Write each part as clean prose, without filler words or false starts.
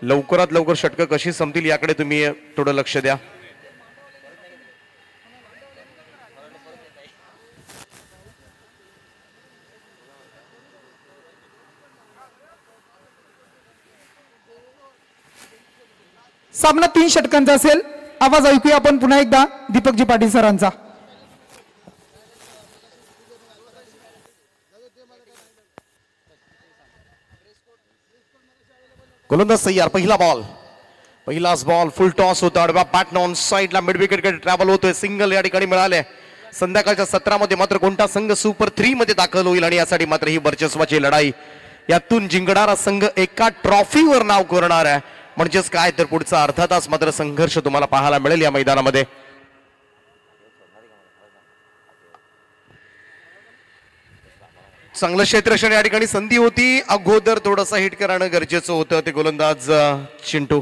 लवकरात लवकर षटकं कशी संपतील याकडे तुम्ही थोडं लक्ष द्या. सामना 3 षटकांचा असेल. आवाज ऐकूया आपण पुन्हा एकदा दीपकजी पाटील सरांचा. गोलंदाज तयार. पहिलाच बॉल फुल टॉस होता. आडव्या बॅट ऑन साइडला मिड विकेट कडे ट्रॅव्हल होतोय. सिंगल या ठिकाणी मिळाले. संध्याकाळच्या सत्रामध्ये मात्र कोणता संघ सुपर 3 मध्ये दाखल होईल आणि यासाठी मात्र ही वर्चस्वाची लढाई. यातून जिंकणारा संघ एका ट्रॉफीवर नाव करणार आहे. म्हणजेच काय तर पुढचा अर्धा तास मात्र संघर्ष तुम्हाला पाहायला मिळेल या मैदानामध्ये. चांगलं क्षेत्ररक्षण या ठिकाणी संधी होती. अगोदर थोडंसं हिट करणं गरजेचं होतं. ते गोलंदाज चिंटू.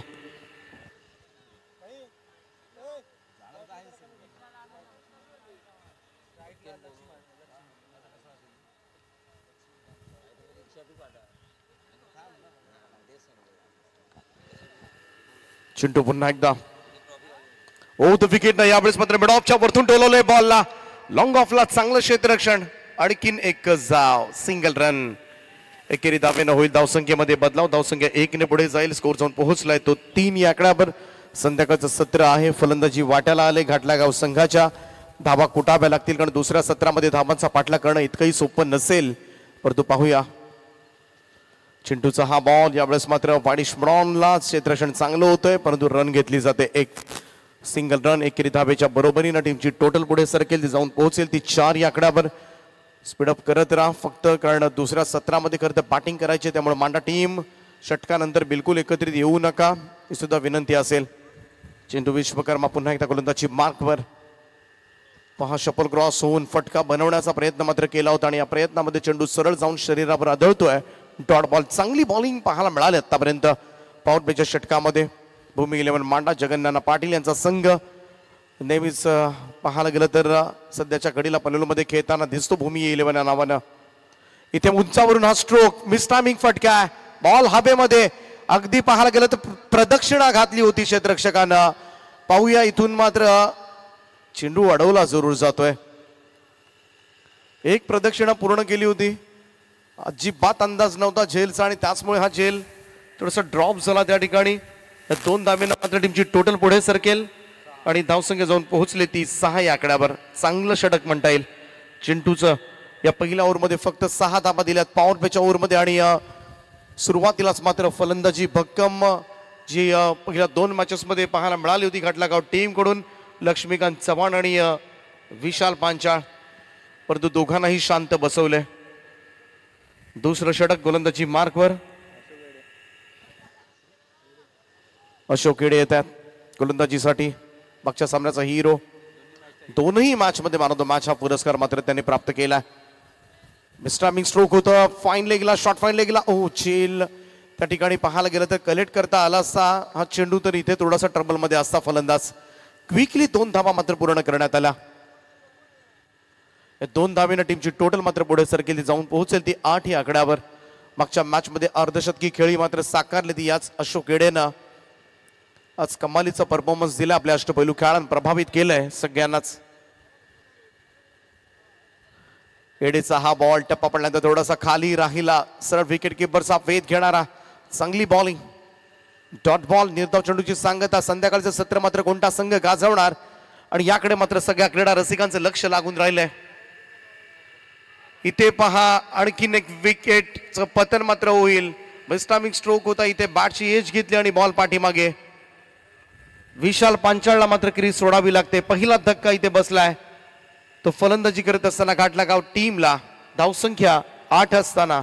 चिंटू पुन्हा एकदा द विकेट नाही. यावेळेस मात्र मिड ऑफच्या वरतून टोलवलंय बॉलला. लॉंग ऑफला चांगलं क्षेत्ररक्षण. आणखीन एक धाव. Single run. एकेरी धावेनं होईल धावसंख्येमध्ये बदलाव. धावसंख्या 1 ने पुढे जाईल. स्कोर जाऊन पोहोचलाय तो 3 या आकड्यावर. संध्याकाळचं सत्र आहे. फलंदाजी वाट्याला आले घाटलागाव संघाच्या. धावा कुटाव्या लागतील कारण दुसऱ्या सत्रामध्ये धावांचा पाठलाग करणं इतकंही सोपं नसेल. परंतु पाहूया चिंटूचा हा बॉल. यावेळेस मात्र वाडिश ब्रॉनला क्षेत्ररक्षण चांगलं होतंय परंतु रन घेतली जाते. एक सिंगल रन. एकेरी धावेच्या बरोबरीनं टीमची टोटल पुढे सरकेल. ती जाऊन पोहोचेल ती 4 या आकड्यावर. स्पीडअप करत राहा फक्त कारण दुसऱ्या सत्रामध्ये खरं तर बॅटिंग करायची. त्यामुळे मांडा टीम षटकानंतर बिलकुल एकत्रित येऊ नका ही सुद्धा विनंती असेल. चिंटू विश्वकर्मा पुन्हा एकदा गोलंदाजी मार्कवर. पहा शपल क्रॉस होऊन फटका बनवण्याचा प्रयत्न मात्र केला होता आणि या प्रयत्नामध्ये चेंडू सरळ जाऊन शरीरावर आदळतोय. Dot ball. चांगली बॉलिंग पाहायला मिळाली आतापर्यंत पॉवर प्लेच्या षटकामध्ये. भूमी 11 मांडा जगन्नाना पाटील यांचा संघ नेहमीच पाहायला गेलं तर सध्याच्या घडीला पनवेलमध्ये खेळताना दिसतो भूमी 11 या नावानं. इथे उंचावरून हा स्ट्रोक. मिस टायमिंग फटका. बॉल हवेमध्ये. अगदी पाहायला गेलं तर प्रदक्षिणा घातली होती क्षेत्ररक्षकानं. पाहूया इथून मात्र चेंडू अडवला जरूर जातोय. एक प्रदक्षिणा पूर्ण केली होती. अजिबात अंदाज नव्हता झेलचा आणि त्याचमुळे हा झेल थोडासा ड्रॉप झाला त्या ठिकाणी. 2 धावेनं मात्र टीमची टोटल पुढे सरकेल आणि धावसंख्या जाऊन पोहोचले ती 6 या आकड्यावर. चांगलं षटक म्हणता येईल चिंटूचं. या पहिल्या ओव्हरमध्ये फक्त 6 धावा दिल्यात पॉवर प्लेच्या ओव्हरमध्ये आणि सुरुवातीलाच मात्र फलंदाजी भक्कम जी पहिल्या 2 मॅचेसमध्ये पाहायला मिळाली होती घाटलागाव टीमकडून. लक्ष्मीकांत चव्हाण आणि विशाल पांचाळ. परंतु दोघांनाही शांत बसवले. दुसरं षटक गोलंदाजी मार्कवर. अशोक केडे येतात गोलंदाजीसाठी. मागच्या सामन्याचा हिरो. दोनही मॅच मध्ये मॅन ऑफ द मॅच हा पुरस्कार मात्र त्यांनी प्राप्त केला. मिस्टायमिंग स्ट्रोक होतं. फाईन लेगला शॉर्ट फाईन लेगला. चेल त्या ठिकाणी पाहायला गेलं तर कलेक्ट करता आला असता हा चेंडू तर इथे थोडासा ट्रबल मध्ये असता फलंदाज. क्विकली 2 धावा मात्र पूर्ण करण्यात आल्या. 2 धावेनं टीमची टोटल मात्र पुढे सरकेल. ती जाऊन पोहोचेल ती 8 या आकड्यावर. मागच्या मॅच मध्ये अर्धशतकी खेळी मात्र साकारली ती याच अशोक केडेनं. आज कमालीचा परफॉर्मन्स दिला. आपल्या अष्टपैलू खेळाडूंना प्रभावित केलंय सगळ्यांनाच. केडेचा हा बॉल टप्पा पडल्यानंतर थोडासा खाली राहिला. सरळ विकेट किपरचा वेध घेणारा चांगली बॉलिंग. Dot ball. निर्धाव चेंडूची सांगता. संध्याकाळचं सत्र मात्र कोणता संघ गाजवणार आणि याकडे मात्र सगळ्या क्रीडा रसिकांचं लक्ष लागून राहिलंय. इथे पहा आणखीन एक विकेटचं पतन मात्र होईल. मिस्टायमिंग स्ट्रोक होता. इथे बॅटची एज घेतली आणि बॉल पाठीमागे. विशाल पांचाळला मात्र क्रीज सोडावी लागते. पहिला धक्का इथे बसलाय तो फलंदाजी करत असताना घाटलागाव टीमला. धावसंख्या 8 असताना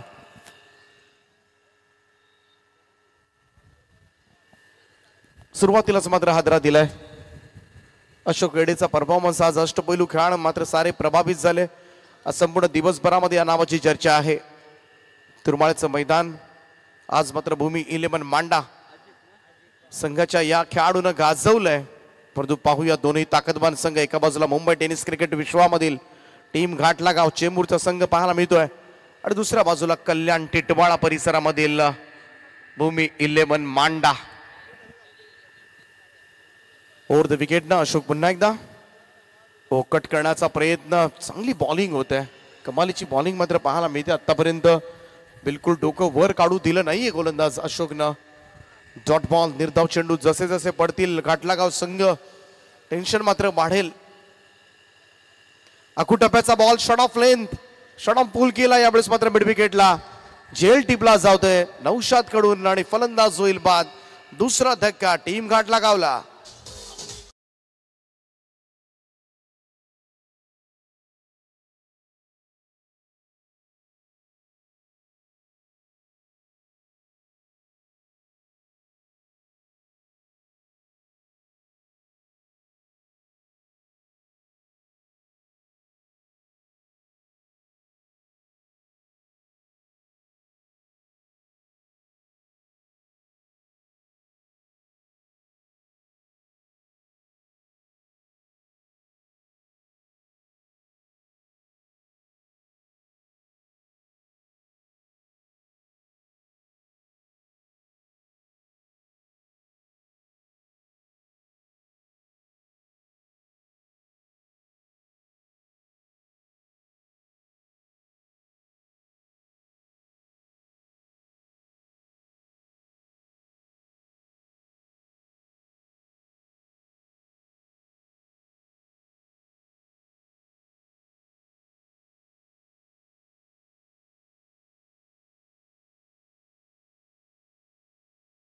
सुरुवातीलाच मात्र हादरा दिलाय. अशोक केडेचा परफॉर्मन्स आज अष्टपैलू खेळाडू मात्र सारे प्रभावित झाले. आज संपूर्ण दिवसभरामध्ये या नावाची चर्चा आहे. तुरमाळ्याचं मैदान आज मात्र भूमी 11 मांडा संघाच्या या खेळाडूनं गाजवलंय. परंतु पाहूया दोन्ही ताकदवान संघ. एका बाजूला मुंबई टेनिस क्रिकेट विश्वामधील टीम घाटलागाव चेंबूरचा संघ पाहायला मिळतोय आणि दुसऱ्या बाजूला कल्याण टिटवाळा परिसरामधील भूमी 11 मांडा. ओव्हर द विकेट ना अशोक पुन्हा एकदा कट करण्याचा प्रयत्न. चांगली बॉलिंग होत आहे. कमालीची बॉलिंग मात्र पाहायला मिळते आतापर्यंत. बिलकुल डोकं वर काढू दिलं नाहीये गोलंदाज अशोकनं. डॉट बॉल निर्धाव चेंडू जसे जसे पडतील घाटलागाव संघ टेन्शन मात्र वाढेल. अकुटप्प्याचा ball short of length short of pull केला यावेळेस मात्र मिड विकेटला. जेल टिपला जावतोय नौशाद कडून आणि फलंदाज होईल बाद. दुसरा धक्का टीम घाटलागावला.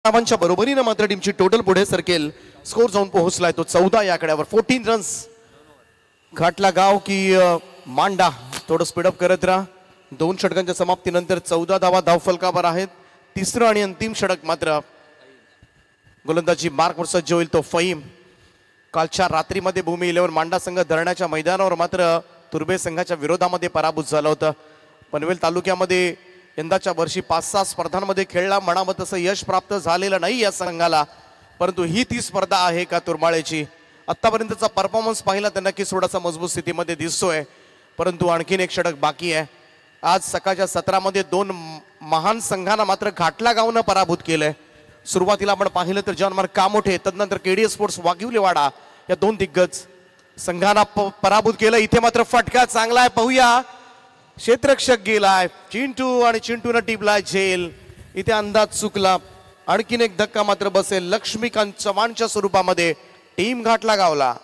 धावांच्या बरोबरीनं मात्र टीमची टोटल पुढे सरकेल. स्कोर जाऊन पोहोचलाय तो 14 या आकड्यावर. 14 रन्स. घाटलागाव की मांडा थोडं स्पीडअप करत राहा. 2 षटकांच्या समाप्तीनंतर 14 धावा धावफलकावर आहेत. तिसरं आणि अंतिम षटक मात्र गोलंदाजी मार्कवर सज्ज होईल तो फहीम. कालच्या रात्रीमध्ये भूमी 11 मांडा संघ धरण्याच्या मैदानावर मात्र तुर्बे संघाच्या विरोधामध्ये पराभूत झाला होता. पनवेल तालुक्यामध्ये यंदाच्या वर्षी 5-6 स्पर्धांमध्ये खेळला म्हणावं तसं यश प्राप्त झालेलं नाही या संघाला. परंतु ही ती स्पर्धा आहे का तुरमाळेची. आतापर्यंतचा परफॉर्मन्स पाहिला तर नक्कीच थोडासा मजबूत स्थितीमध्ये दिसतोय. परंतु आणखीन एक षटक बाकी आहे. आज सकाळच्या सत्रामध्ये 2 महान संघांना मात्र घाटलागावनं पराभूत केलंय. सुरुवातीला आपण पाहिलं तर जॉनमार्क कामोठे तदनंतर केडीएस स्पोर्ट्स वाघिवलेवाडा या 2 दिग्गज संघांना पराभूत केलं. इथे मात्र फटका चांगला आहे पाहूया. क्षेत्ररक्षक गेलाय चिंटू आणि चिंटूनं टिपलाय झेल. इथे अंदाज चुकला. आणखीन एक धक्का मात्र बसेल लक्ष्मीकांत चव्हाणच्या स्वरूपामध्ये. टीम घाटलागावला.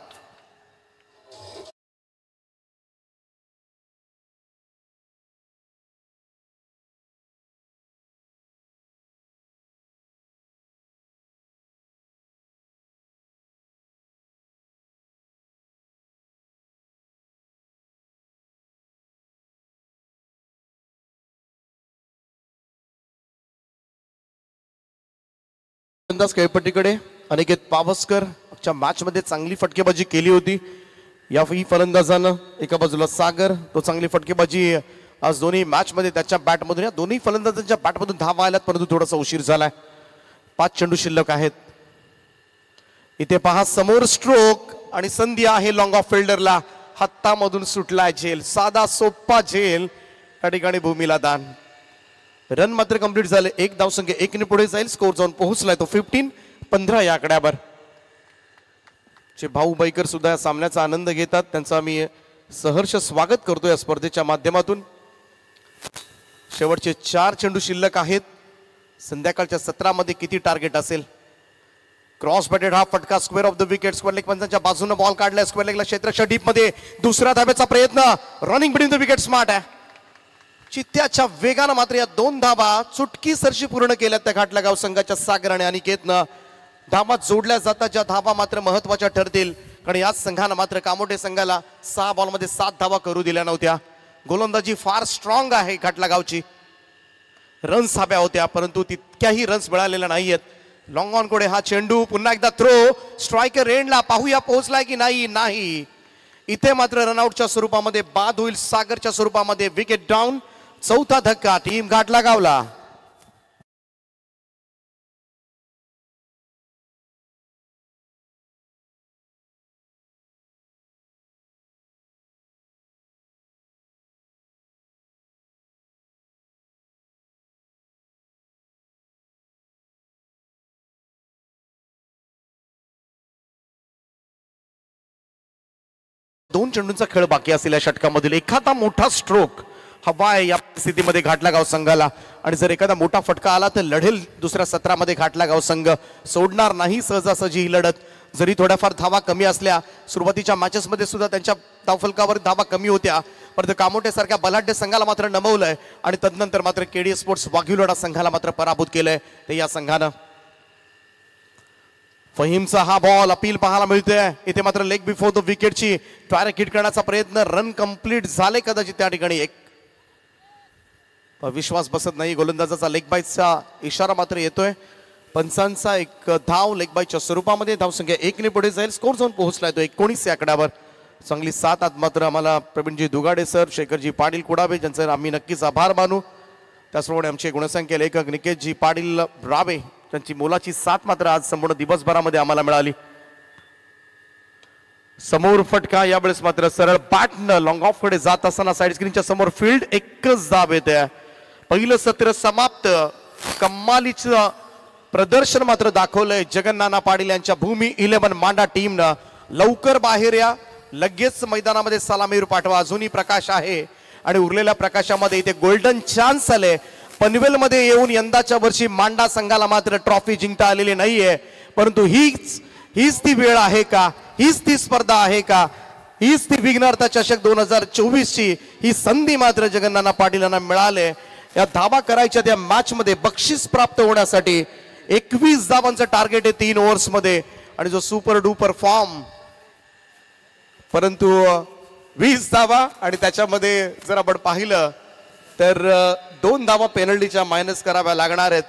फलंदाज खेळपट्टीकडे अनिकेत पावसकर मॅच मध्ये चांगली फटकेबाजी केली होती. या फलंदाजानं एका बाजूला सागर तो चांगली फटकेबाजी आज दोन्ही मॅच मध्ये त्याच्या बॅटमधून या दोन्ही फलंदाजांच्या बॅटमधून धावा आल्यात परंतु थोडासा उशीर झालाय. 5 चेंडू शिल्लक आहेत. इथे पहा समोर स्ट्रोक आणि संधी आहे लॉंग ऑफ फिल्डरला. हातामधून सुटलाय झेल. साधा सोप्पा झेल त्या ठिकाणी भूमीला दान. रन मात्र कंप्लीट झाले. 1 धावसंख्या 1 ने पुढे जाईल. स्कोर जाऊन पोहोचलाय तो 15-15 या आकड्यावर. चे भाऊ बैकर सुद्धा या सामन्याचा आनंद घेतात. त्यांचं आम्ही सहर्ष स्वागत करतो या स्पर्धेच्या माध्यमातून. शेवटचे 4 चेंडू शिल्लक आहेत. संध्याकाळच्या सत्रामध्ये किती टार्गेट असेल. क्रॉस बॅटेड हा फटका square off the wicket. Square leg पंचांच्या बाजूने बॉल काढलाय. स्क्वेअर लेगला क्षेत्ररक्षक डीप मध्ये. दुसऱ्या धाब्याचा प्रयत्न. Running between the wicket smart आहे. चित्त्याच्या वेगानं मात्र या 2 धाबा चुटकी सरशी पूर्ण केल्यात त्या घाटलागाव संघाच्या सागर आणि अनिकेतनं. धाबा जोडल्या जातात ज्या धाबा मात्र महत्वाच्या ठरतील. कारण याच संघानं मात्र कामोठे संघाला 6 बॉलमध्ये 7 धावा करू दिल्या नव्हत्या. गोलंदाजी फार स्ट्रॉंग आहे घाटलागावची. रन्स हव्या होत्या परंतु तितक्याही रन्स मिळालेल्या नाहीयेत. लॉंग ऑन कडे हा चेंडू पुन्हा एकदा थ्रो. स्ट्रायकर एंडला पाहूया पोहोचलाय की नाही. इथे मात्र रनआउटच्या स्वरूपामध्ये बाद होईल. सागरच्या स्वरूपामध्ये विकेट डाऊन. 4था धक्का टीम घाटलागावला. 2 चेंडूंचा खेळ बाकी असलेल्या षटकामधील एखादा मोठा स्ट्रोक हवा आहे या स्थितीमध्ये घाटला गाव संघाला, आणि जर एखादा मोठा फटका आला तर लढेल दुसऱ्या सत्रामध्ये घाटला गाव संघ, सोडणार नाही सहजासहजी ही लढत. जरी थोड्याफार धावा कमी असल्या, सुरुवातीच्या मॅचेसमध्ये सुद्धा त्यांच्या धावफलकावर धावा कमी होत्या, परंतु कामोठेसारख्या बलाढ्य संघाला मात्र नमवलंय आणि तदनंतर मात्र केडी स्पोर्ट्स वाघिवलोडा संघाला मात्र पराभूत केलंय ते या संघानं. फहीमचा हा बॉल अपील पाहायला मिळतोय इथे, मात्र लेग बिफोर द विकेटची डायरेक्ट हिट करण्याचा प्रयत्न, रन कंप्लीट झाले कदाचित त्या ठिकाणी. एक विश्वास बसत नाही, गोलंदाजाचा लेग बाईचा इशारा मात्र येतोय. पंचांचा एक धाव लेग बाईच्या स्वरूपामध्ये, धावसंख्या 1 ने पुढे जाईल. स्कोर झोन पोहोचलाय तो 19 या आकड्यावर. चांगली साथ आज मात्र आम्हाला प्रवीणजी दुगाडे सर, शेखरजी पाटील कुडाबे ज्यांचे आम्ही नक्कीच आभार मानू. त्याचप्रमाणे आमचे गुणसंख्या लेखक निकेशजी पाटील रावे त्यांची मोलाची साथ मात्र आज संपूर्ण दिवसभरामध्ये आम्हाला मिळाली. समोर फटका, यावेळेस मात्र सरळ बॅटनं लॉंग ऑफ कडे जात असताना साइड स्क्रीनच्या समोर फील्ड, एकच धाव येते. पहिलं सत्र समाप्त. कमालीचं प्रदर्शन मात्र दाखवलंय जगन्नाना पाटील यांच्या भूमी 11 मांडा टीमनं. लवकर बाहेर या, लगेच मैदानामध्ये सलामीवर पाठवा. अजूनही प्रकाश आहे आणि उरलेल्या प्रकाशामध्ये इथे गोल्डन चान्स आले. पनवेलमध्ये येऊन यंदाच्या वर्षी मांडा संघाला मात्र ट्रॉफी जिंकता आलेली नाहीये, परंतु हीच ती वेळ आहे का, हीच ती स्पर्धा आहे का, हीच ती विघ्नहर्ता चषक 2024 ची ही संधी मात्र जगन्नाना पाटील यांना मिळाले. या धावा करायच्या त्या मॅच मध्ये बक्षीस प्राप्त होण्यासाठी 21 धावांचं टार्गेट आहे 3 ओव्हर्स मध्ये, आणि जो सुपर डुपर फॉर्म, परंतु 20 धावा आणि त्याच्यामध्ये जर आपण पाहिलं तर 2 धावा पेनल्टीच्या मायनस कराव्या लागणार आहेत,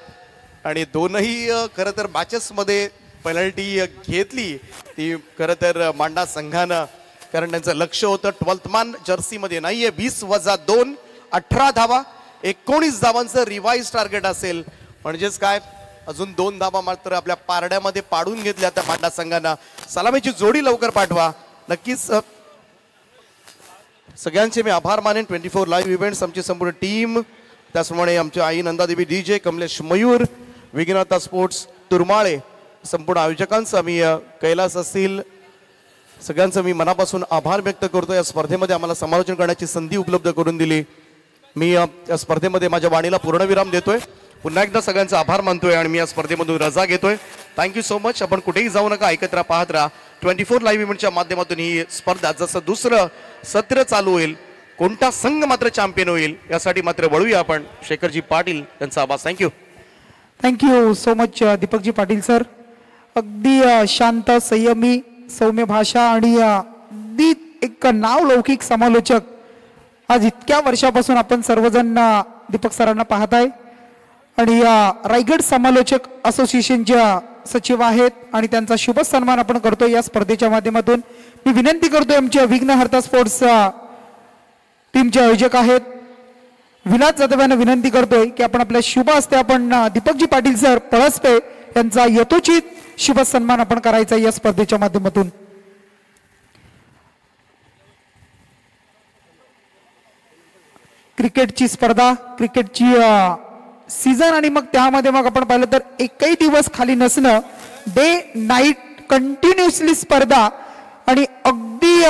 आणि दोनही खरं तर मॅचेस मध्ये पेनल्टी घेतली ती खरं तर मांडा संघानं, कारण त्यांचं लक्ष होतं 12th मॅन जर्सी मध्ये नाहीये. 20 वजा 2 18 धावा, 19 धावांचं रिवाइज टार्गेट असेल, म्हणजेच काय अजून 2 धावा मात्र आपल्या पारड्यामध्ये पाडून घेतल्या त्या मांडा संघानं. सलामीची जोडी लवकर पाठवा. नक्कीच सगळ्यांचे मी आभार मानेन. 24 लाईव्ह इव्हेंट्स आमची संपूर्ण टीम, त्याचप्रमाणे आमचे आई नंदादेवी DJ, कमलेश मयूर, विघ्नहर्ता स्पोर्ट्स तुरमाळे, संपूर्ण आयोजकांचं मी कैलास असतील सगळ्यांचं मी मनापासून आभार व्यक्त करतो. या स्पर्धेमध्ये आम्हाला समालोचन करण्याची संधी उपलब्ध करून दिली. मी या स्पर्धेमध्ये माझ्या वाणीला पूर्णविराम देतोय. पुन्हा एकदा सगळ्यांचा आभार मानतोय आणि मी या स्पर्धेमधून रजा घेतोय. Thank you so much. आपण कुठेही जाऊ नका, ऐकत राहा, पाहत राहा. 24 लाईव्ह इव्हेंटच्या माध्यमातून ही स्पर्धा जसं दुसरं सत्र चालू होईल, कोणता संघ मात्र चॅम्पियन होईल यासाठी मात्र वळूया आपण. शेखरजी पाटील यांचा आभार. Thank you so much Deepakji Patil sir. अगदी शांत, संयमी, सौम्य भाषा आणि अगदी एक नावलौकिक समालोचक. आज इतक्या वर्षापासून आपण सर्वजण दीपक सरांना पाहत आहे आणि रायगड समालोचक असोसिएशनच्या सचिव आहेत आणि त्यांचा शुभ सन्मान आपण करतोय या स्पर्धेच्या माध्यमातून. मी विनंती करतोय, आमच्या विघ्नहर्ता स्पोर्ट्स टीमचे आयोजक आहेत विलास जाधव यांना विनंती करतोय की आपण आपल्या शुभ हस्ते आपण दीपकजी पाटील सर पळसपे यांचा यथोचित शुभ सन्मान आपण करायचा या स्पर्धेच्या माध्यमातून. क्रिकेटची स्पर्धा, क्रिकेटची सीझन, आणि मग त्यामध्ये मग आपण पाहिलं तर एकही दिवस खाली नसणं, डे नाईट कंटिन्युअसली स्पर्धा, आणि अगदी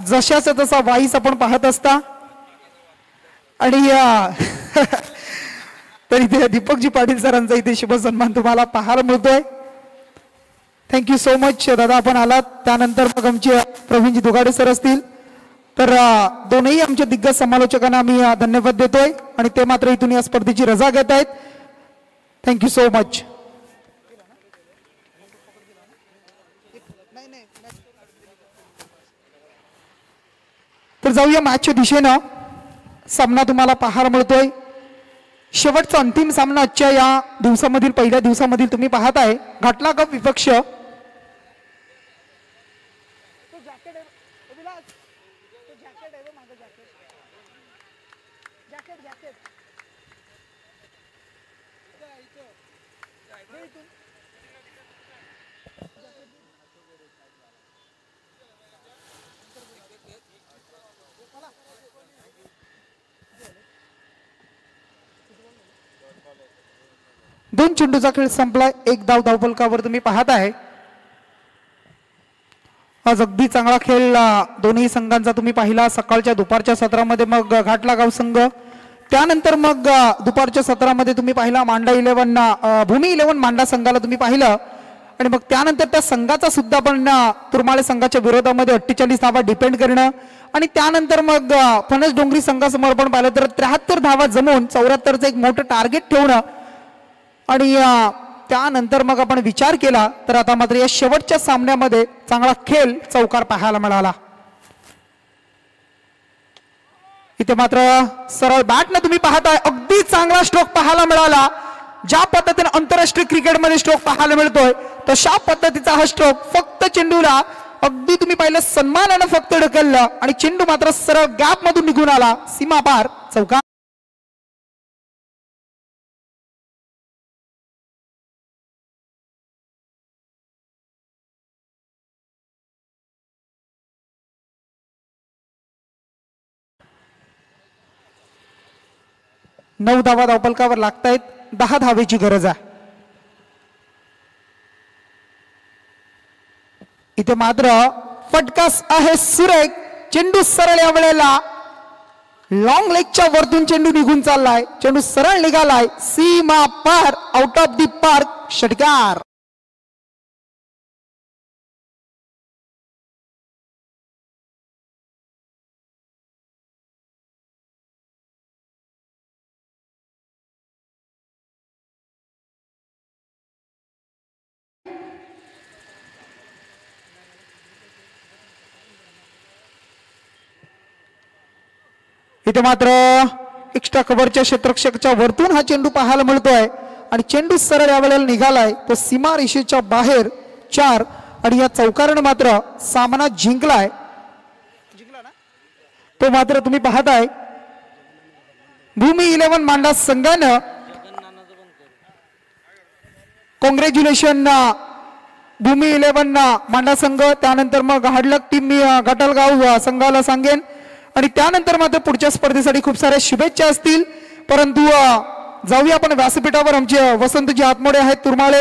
जशाचा तसा वाईस आपण पाहत असता. आणि तर इथे दीपकजी पाटील सरांचा इथे शुभ सन्मान तुम्हाला पाहायला मिळतोय. थँक्यू सो मच दादा, आपण आलात. त्यानंतर मग आमचे प्रवीणजी दुगाडे सर असतील, तर दोनही आमच्या दिग्गज समालोचकांना आम्ही धन्यवाद देतोय आणि ते मात्र इथून या स्पर्धेची रजा घेत आहेत. Thank you so much. तर जाऊया मॅचच्या दिशेनं. सामना तुम्हाला पाहायला मिळतोय, शेवटचा अंतिम सामना आजच्या या दिवसामधील, पहिल्या दिवसामधील तुम्ही पाहत आहे. घाटला कप विपक्ष दोन चेंडूचा खेळ संपला. एक धाव धावफलकावर तुम्ही पाहत आहे. आज अगदी चांगला खेळ दोन्ही संघांचा तुम्ही पाहिला. सकाळच्या दुपारच्या सत्रामध्ये मग घाटलागाव संघ, त्यानंतर मग दुपारच्या सत्रामध्ये तुम्ही पाहिला मांडा 11 भूमी 11 मांडा संघाला तुम्ही पाहिलं. आणि मग त्यानंतर त्या संघाचा सुद्धा पण तुरमाळे संघाच्या विरोधामध्ये 48 धावा डिपेंड करणं. आणि त्यानंतर मग फणस डोंगरी संघासमोर पण पाहिलं तर 73 धावा जमवून 74चं एक मोठं टार्गेट ठेवणं. आणि त्यानंतर मग आपण विचार केला तर आता मात्र या शेवटच्या सामन्यामध्ये चांगला खेळ चौकार पाहायला मिळाला. इथे मात्र सरळ बॅटने तुम्ही पाहताय अगदी चांगला स्ट्रोक पाहायला मिळाला. ज्या पद्धतीने आंतरराष्ट्रीय क्रिकेटमध्ये स्ट्रोक पाहायला मिळतोय तशा पद्धतीचा हा स्ट्रोक फक्त चेंडूला अगदी तुम्ही पाहिलं सन्मानानं फक्त ढकललं आणि चेंडू मात्र सरळ गॅप मधून निघून आला सीमा पार चौकार. नऊ धावा धावफलकावर लागतायत. 10 धावेची गरज आहे. इथे मात्र फटकास आहे सुरेख. चेंडू सरळ या वेळेला लॉंग लेगच्या वरतून चेंडू निघून चाललाय. चेंडू सरळ निघालाय सीमा पार आउट ऑफ दी पार्क षटकार. इथे मात्र एक्स्ट्रा कव्हरच्या क्षेत्ररक्षकाच्या वरतून हा चेंडू पाहायला मिळतोय आणि चेंडू सरळ या वेळेला निघालाय तो सीमा रेषेच्या बाहेर 4. आणि या चौकारानं मात्र सामना जिंकलाय. तो मात्र तुम्ही पाहताय भूमी 11 मांडा संघानं कॉंग्रॅच्युलेशन भूमी 11 मांडा संघ. त्यानंतर मग हाडलक टीम मी घाटलगाव संघाला सांगेन आणि त्यानंतर मात्र पुढच्या स्पर्धेसाठी खूप साऱ्या शुभेच्छा असतील. परंतु जाऊया आपण व्यासपीठावर. आमचे वसंतजी आतमोडे आहेत तुरमाळे.